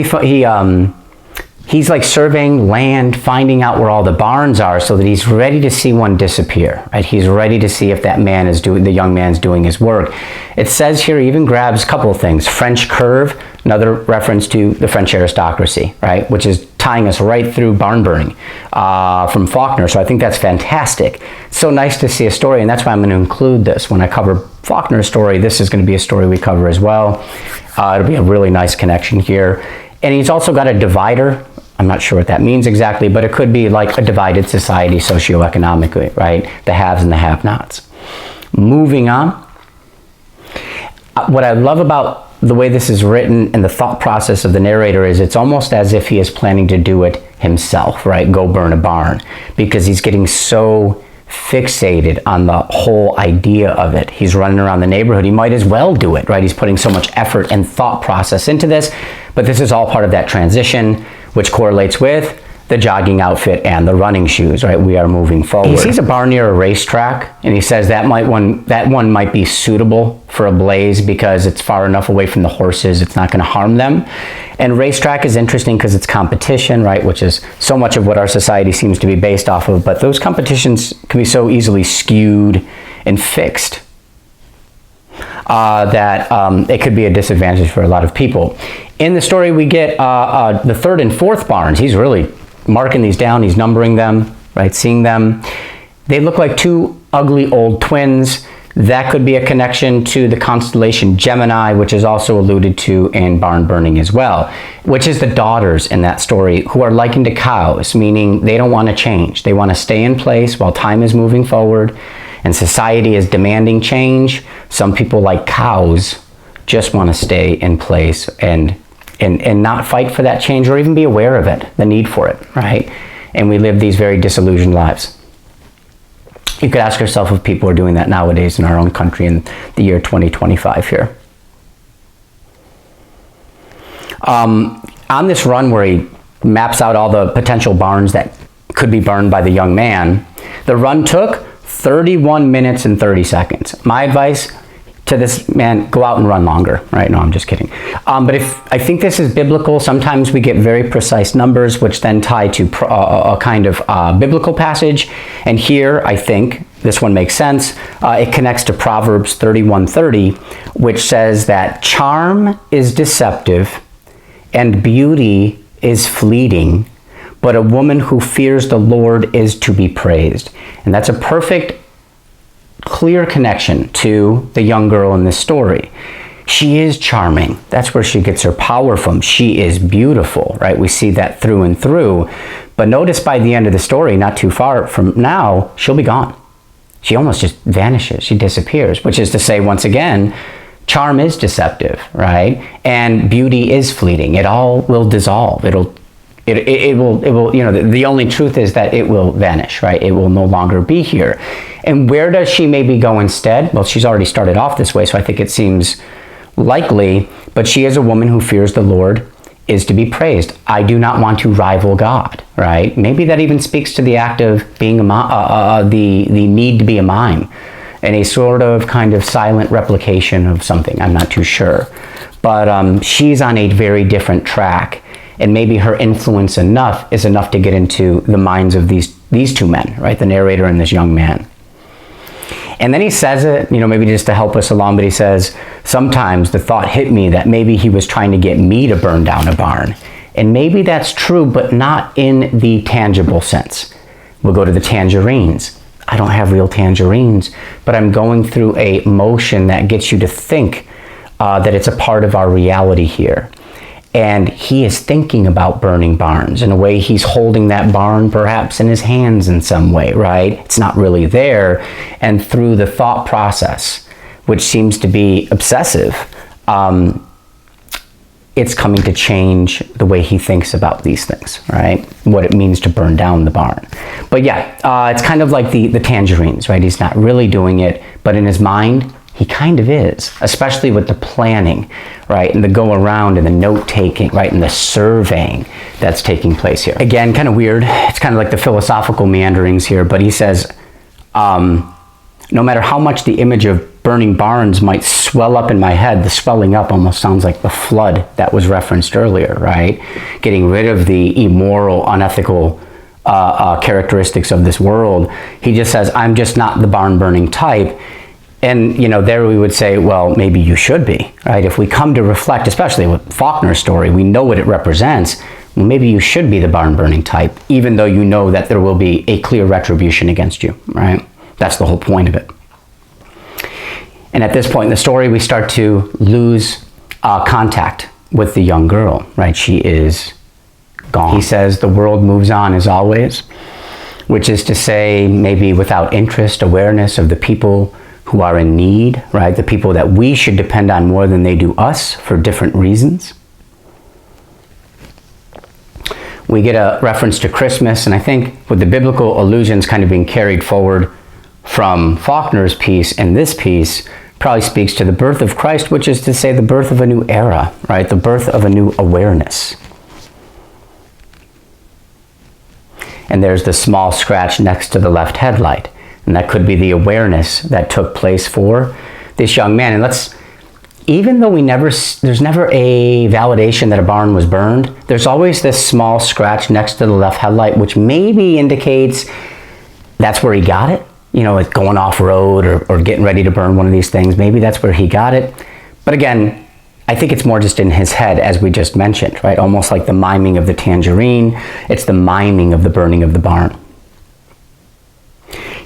he's like surveying land, finding out where all the barns are, so that he's ready to see one disappear, right? He's ready to see if that man is the young man's doing his work. It says here, he even grabs a couple of things. French curve, another reference to the French aristocracy, right? Which is tying us right through barn burning from Faulkner. So I think that's fantastic. It's so nice to see a story, and that's why I'm going to include this. When I cover Faulkner's story, this is going to be a story we cover as well. It'll be a really nice connection here. And he's also got a divider. I'm not sure what that means exactly, but it could be like a divided society socioeconomically, right? The haves and the have-nots. Moving on. What I love about the way this is written and the thought process of the narrator is it's almost as if he is planning to do it himself, right? Go burn a barn, because he's getting so fixated on the whole idea of it. He's running around the neighborhood. He might as well do it, right? He's putting so much effort and thought process into this, but this is all part of that transition, which correlates with the jogging outfit and the running shoes, right? We are moving forward. He sees a barn near a racetrack, and he says that one might be suitable for a blaze because it's far enough away from the horses, it's not going to harm them. And racetrack is interesting because it's competition, right? Which is so much of what our society seems to be based off of, but those competitions can be so easily skewed and fixed. that it could be a disadvantage for a lot of people. In the story, we get the third and fourth barns. He's really marking these down. He's numbering them, right? Seeing them. They look like two ugly old twins. That could be a connection to the constellation Gemini, which is also alluded to in barn burning as well, which is the daughters in that story who are likened to cows, meaning they don't want to change. They want to stay in place while time is moving forward and society is demanding change. Some people, like cows, just want to stay in place and not fight for that change or even be aware of it, the need for it, right? And we live these very disillusioned lives. You could ask yourself if people are doing that nowadays in our own country in the year 2025 here. On this run where he maps out all the potential barns that could be burned by the young man, the run took 31 minutes and 30 seconds. My advice to this man, go out and run longer, right? No, I'm just kidding. But I think this is biblical. Sometimes we get very precise numbers, which then tie to a kind of biblical passage. And here, I think, this one makes sense. It connects to Proverbs 31:30, which says that charm is deceptive and beauty is fleeting, but a woman who fears the Lord is to be praised. And that's a perfect clear connection to the young girl in this story. She is charming. That's where she gets her power from. She is beautiful, right? We see that through and through. But notice by the end of the story, not too far from now, she'll be gone. She almost just vanishes. She disappears, which is to say, once again, charm is deceptive, right? And beauty is fleeting. It all will dissolve. It will, you know, the only truth is that it will vanish, right? It will no longer be here. And where does she maybe go instead? Well, she's already started off this way, so I think it seems likely, but she is a woman who fears the Lord, is to be praised. I do not want to rival God, right? Maybe that even speaks to the act of being the need to be a mime, and a sort of kind of silent replication of something. I'm not too sure. But she's on a very different track, and maybe her influence is enough to get into the minds of these two men, right? The narrator and this young man. And then he says it, you know, maybe just to help us along, but he says, sometimes the thought hit me that maybe he was trying to get me to burn down a barn. And maybe that's true, but not in the tangible sense. We'll go to the tangerines. I don't have real tangerines, but I'm going through a motion that gets you to think that it's a part of our reality here. And he is thinking about burning barns. In a way, he's holding that barn perhaps in his hands in some way, right? It's not really there. And through the thought process, which seems to be obsessive, it's coming to change the way he thinks about these things, right? What it means to burn down the barn. But yeah, it's kind of like the tangerines, right? He's not really doing it, but in his mind, he kind of is, especially with the planning, right? And the go around and the note taking, right? And the surveying that's taking place here. Again, kind of weird. It's kind of like the philosophical meanderings here, but he says, no matter how much the image of burning barns might swell up in my head, the swelling up almost sounds like the flood that was referenced earlier, right? Getting rid of the immoral, unethical characteristics of this world. He just says, I'm just not the barn burning type. And, you know, there we would say, well, maybe you should be, right? If we come to reflect, especially with Faulkner's story, we know what it represents. Well, maybe you should be the barn burning type, even though you know that there will be a clear retribution against you, right? That's the whole point of it. And at this point in the story, we start to lose contact with the young girl, right? She is gone. He says the world moves on as always, which is to say maybe without interest, awareness of the people who are in need, right? The people that we should depend on more than they do us for different reasons. We get a reference to Christmas, and I think with the biblical allusions kind of being carried forward from Faulkner's piece and this piece, probably speaks to the birth of Christ, which is to say the birth of a new era, right? The birth of a new awareness. And there's the small scratch next to the left headlight. And that could be the awareness that took place for this young man. And even though there's never a validation that a barn was burned, there's always this small scratch next to the left headlight, which maybe indicates that's where he got it. like going off-road or getting ready to burn one of these things. Maybe that's where he got it. But again, I think it's more just in his head, as we just mentioned, right? Almost like the miming of the tangerine. It's the miming of the burning of the barn.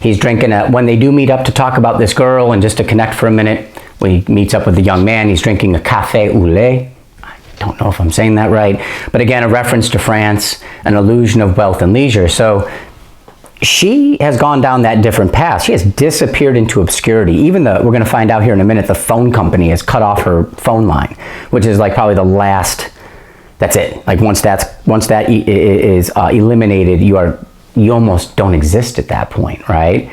He's drinking when they do meet up to talk about this girl and just to connect for a minute, when he meets up with the young man, he's drinking a café au lait. I don't know if I'm saying that right. But again, a reference to France, an illusion of wealth and leisure. So she has gone down that different path. She has disappeared into obscurity. Even we're going to find out here in a minute, the phone company has cut off her phone line, which is like probably the last, that's it. Like once that is eliminated, you almost don't exist at that point, right?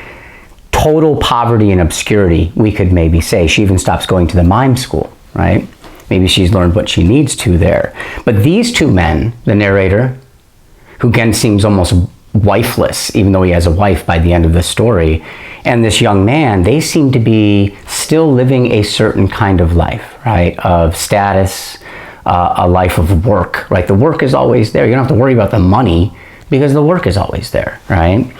Total poverty and obscurity, we could maybe say. She even stops going to the mime school, right? Maybe she's learned what she needs to there. But these two men, the narrator, who again seems almost wifeless, even though he has a wife by the end of the story, and this young man, they seem to be still living a certain kind of life, right? Of status, a life of work, right? The work is always there. You don't have to worry about the money because the work is always there, right?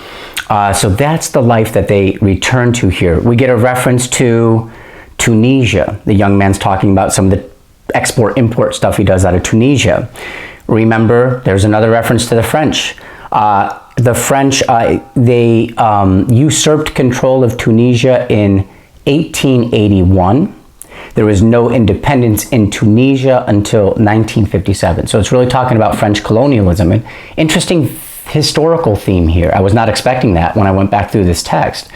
So that's the life that they return to here. We get a reference to Tunisia. The young man's talking about some of the export-import stuff he does out of Tunisia. Remember, there's another reference to the French. The French, they usurped control of Tunisia in 1881. There was no independence in Tunisia until 1957. So it's really talking about French colonialism. An interesting historical theme here. I was not expecting that when I went back through this text.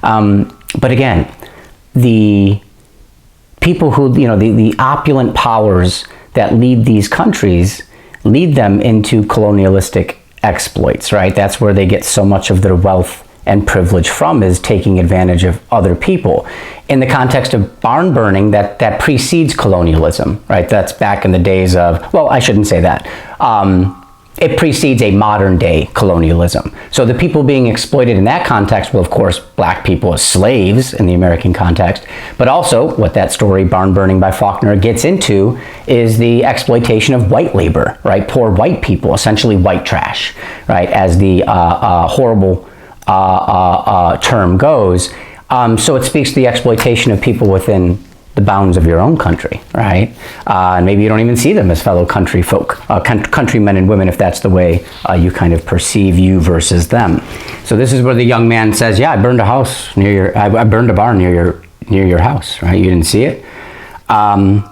But again, the people who, the opulent powers that lead these countries lead them into colonialistic exploits, right? That's where they get so much of their wealth and privilege from, is taking advantage of other people. In the context of barn burning, that precedes colonialism, right? That's back in the days of, well, I shouldn't say that. It precedes a modern day colonialism. So the people being exploited in that context, well, of course, black people as slaves in the American context, but also what that story, Barn Burning by Faulkner, gets into is the exploitation of white labor, right? Poor white people, essentially white trash, right? As the horrible term goes. So it speaks to the exploitation of people within the bounds of your own country, right? And maybe you don't even see them as fellow country folk, countrymen and women, if that's the way you kind of perceive you versus them. So this is where the young man says, yeah, I burned a house near your, I burned a barn near your house, right? You didn't see it. And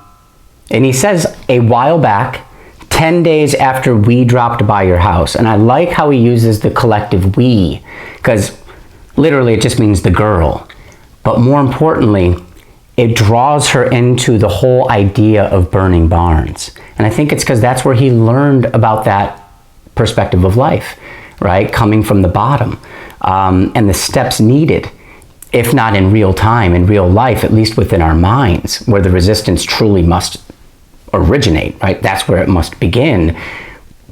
he says, a while back, 10 days after we dropped by your house. And I like how he uses the collective we, because literally it just means the girl. But more importantly, it draws her into the whole idea of burning barns. And I think it's because that's where he learned about that perspective of life, right? Coming from the bottom. And the steps needed, if not in real time, in real life, at least within our minds, where the resistance truly must originate, right? That's where it must begin.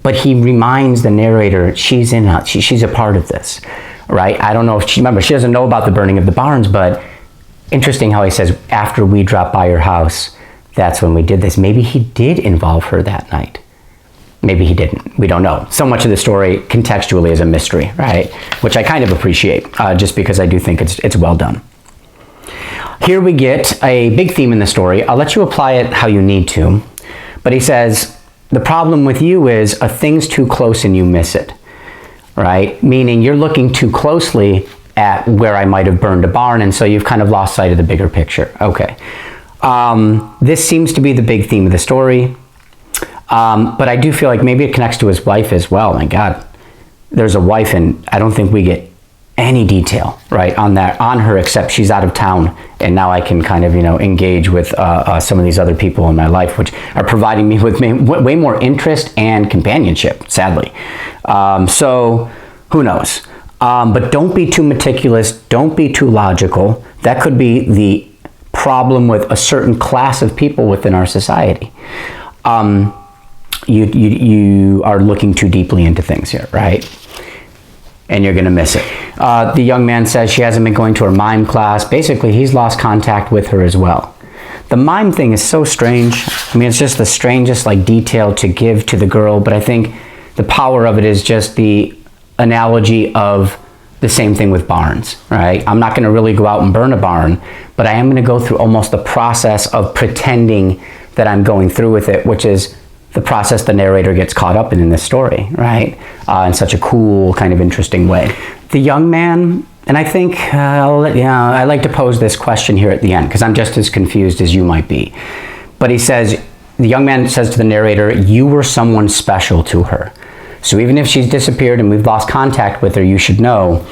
But he reminds the narrator, she's a part of this, right? I don't know if she doesn't know about the burning of the barns, but interesting how he says, after we dropped by your house, that's when we did this. Maybe he did involve her that night. Maybe he didn't. We don't know. So much of the story contextually is a mystery, right? Which I kind of appreciate, just because I do think it's well done. Here we get a big theme in the story. I'll let you apply it how you need to. But he says, the problem with you is a thing's too close and you miss it, right? Meaning you're looking too closely at where I might have burned a barn, and so you've kind of lost sight of the bigger picture. Okay. This seems to be the big theme of the story, but I do feel like maybe it connects to his wife as well. My God, there's a wife, and I don't think we get any detail, right, on her, except she's out of town, and now I can kind of, engage with some of these other people in my life, which are providing me with way more interest and companionship, sadly. So who knows? But don't be too meticulous. Don't be too logical. That could be the problem with a certain class of people within our society. You are looking too deeply into things here, right? And you're going to miss it. The young man says she hasn't been going to her mime class. Basically, he's lost contact with her as well. The mime thing is so strange. I mean, it's just the strangest detail to give to the girl, but I think the power of it is just the analogy of the same thing with barns, right? I'm not going to really go out and burn a barn, but I am going to go through almost the process of pretending that I'm going through with it, which is the process the narrator gets caught up in this story, right? In such a cool, kind of interesting way. The young man, and I think I like to pose this question here at the end because I'm just as confused as you might be. But he says, the young man says to the narrator, "You were someone special to her. So even if she's disappeared and we've lost contact with her, you should know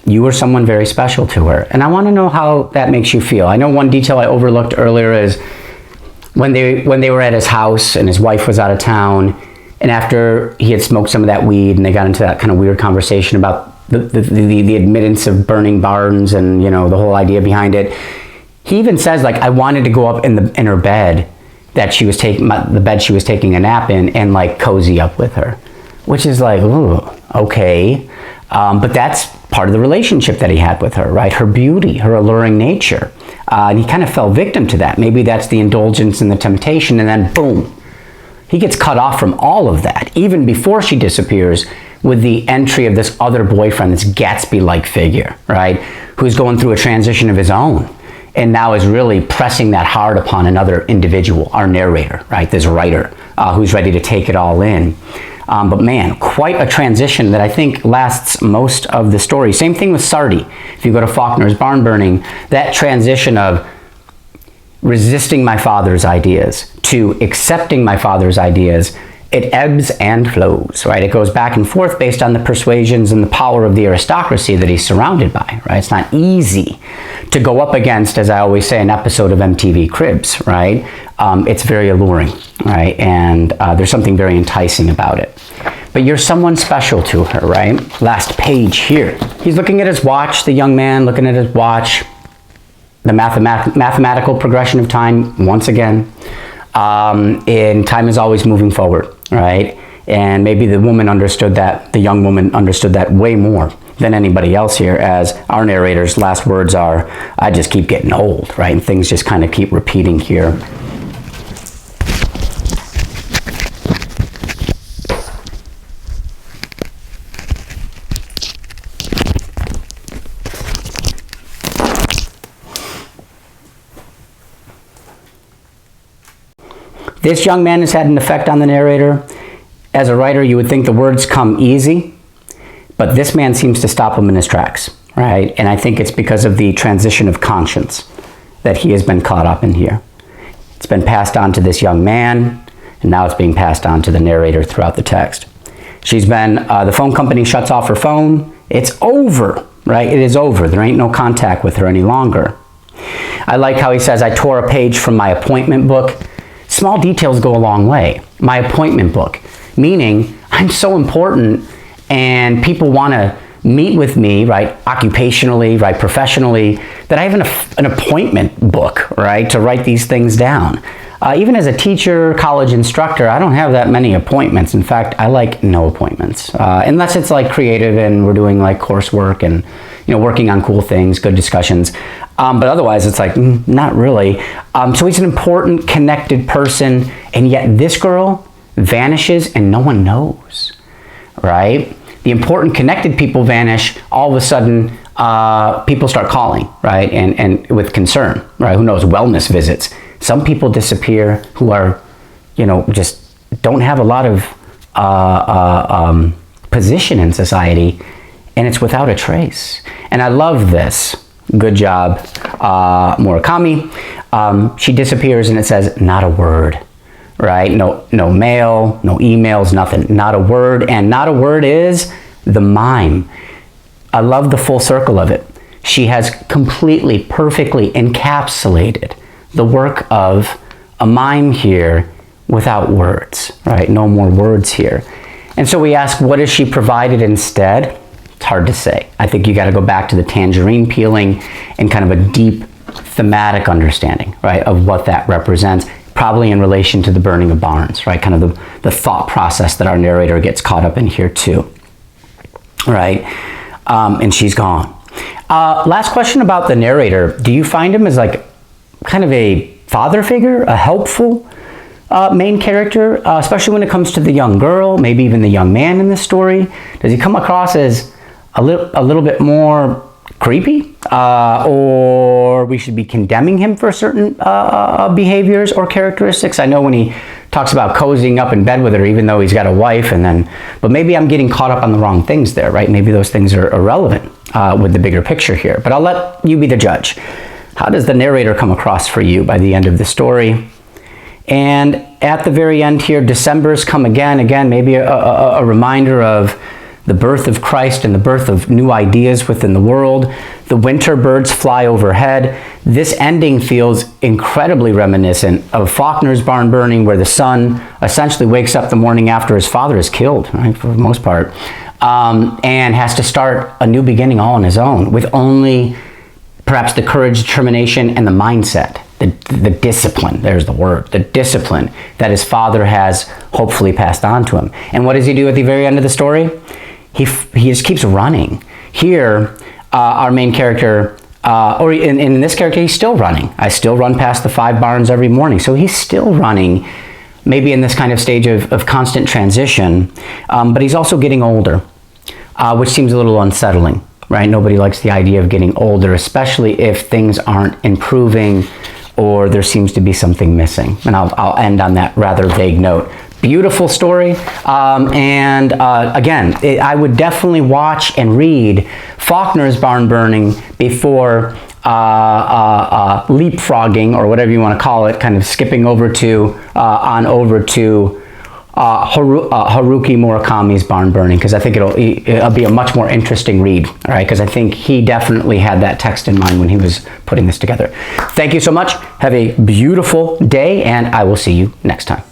you were someone very special to her." And I want to know how that makes you feel. I know one detail I overlooked earlier is when they were at his house and his wife was out of town, and after he had smoked some of that weed and they got into that kind of weird conversation about the admittance of burning barns and, you know, the whole idea behind it. He even says, like, I wanted to go up in her bed that she was taking, the bed she was taking a nap in, and like cozy up with her. Which is like, ooh, okay. But that's part of the relationship that he had with her, right? Her beauty, her alluring nature. And he kind of fell victim to that. Maybe that's the indulgence and the temptation, and then boom, he gets cut off from all of that, even before she disappears, with the entry of this other boyfriend, this Gatsby-like figure, right? Who's going through a transition of his own, and now is really pressing that hard upon another individual, our narrator, right? This writer who's ready to take it all in. But man, quite a transition that I think lasts most of the story. Same thing with Sardi. If you go to Faulkner's Barn Burning, that transition of resisting my father's ideas to accepting my father's ideas, it ebbs and flows, right? It goes back and forth based on the persuasions and the power of the aristocracy that he's surrounded by, right? It's not easy to go up against, as I always say, an episode of MTV Cribs, right? It's very alluring, right? And there's something very enticing about it. But you're someone special to her, right? Last page here. He's looking at his watch, the young man looking at his watch, the mathematical progression of time, once again. And time is always moving forward, right? And maybe the woman understood that, the young woman understood that way more than anybody else here, as our narrator's last words are, I just keep getting old, right? And things just kind of keep repeating here. This young man has had an effect on the narrator. As a writer, you would think the words come easy, but this man seems to stop him in his tracks, right? And I think it's because of the transition of conscience that he has been caught up in here. It's been passed on to this young man, and now it's being passed on to the narrator throughout the text. She's been, the phone company shuts off her phone. It's over, right? It is over. There ain't no contact with her any longer. I like how he says, I tore a page from my appointment book. Small details go a long way. My appointment book, meaning I'm so important and people want to meet with me, right, occupationally, right, professionally, that I have an appointment book, right, to write these things down. Even as a teacher, college instructor, I don't have that many appointments. In fact, I like no appointments, unless it's like creative and we're doing like coursework and, you know, working on cool things, good discussions. But otherwise, it's like, not really. So he's an important, connected person, and yet this girl vanishes and no one knows, right? The important, connected people vanish. All of a sudden, people start calling, right? And with concern, right? Who knows, wellness visits. Some people disappear who are, you know, just don't have a lot of position in society, and it's without a trace. And I love this. Good job, Murakami. She disappears and it says, not a word, right? No mail, no emails, nothing. Not a word, and not a word is the mime. I love the full circle of it. She has completely, perfectly encapsulated the work of a mime here without words, right? No more words here. And so we ask, what has she provided instead? It's hard to say. I think you got to go back to the tangerine peeling and kind of a deep thematic understanding, right, of what that represents, probably in relation to the burning of barns, right, kind of the thought process that our narrator gets caught up in here too, right? And she's gone. Last question about the narrator. Do you find him as like kind of a father figure, a helpful main character, especially when it comes to the young girl, maybe even the young man in this story? Does he come across as a little bit more creepy, or we should be condemning him for certain behaviors or characteristics. I know when he talks about cozying up in bed with her, even though he's got a wife, but maybe I'm getting caught up on the wrong things there, right? Maybe those things are irrelevant with the bigger picture here, but I'll let you be the judge. How does the narrator come across for you by the end of the story? And at the very end here, December's come again, maybe a reminder of the birth of Christ and the birth of new ideas within the world. The winter birds fly overhead. This ending feels incredibly reminiscent of Faulkner's barn burning, where the son essentially wakes up the morning after his father is killed, right, for the most part, and has to start a new beginning all on his own, with only perhaps the courage, determination, and the mindset, the discipline, there's the word, the discipline that his father has hopefully passed on to him. And what does he do at the very end of the story? He just keeps running. Here, our main character, or in this character, he's still running. I still run past the 5 barns every morning. So he's still running, maybe in this kind of stage of constant transition, but he's also getting older, which seems a little unsettling, right? Nobody likes the idea of getting older, especially if things aren't improving or there seems to be something missing. And I'll end on that rather vague note. Beautiful story, and again, I would definitely watch and read Faulkner's barn burning before leapfrogging, or whatever you want to call it, kind of skipping over to Haruki Murakami's barn burning, because I think it'll be a much more interesting read, all right? Because I think he definitely had that text in mind when he was putting this together. Thank you so much. Have a beautiful day, and I will see you next time.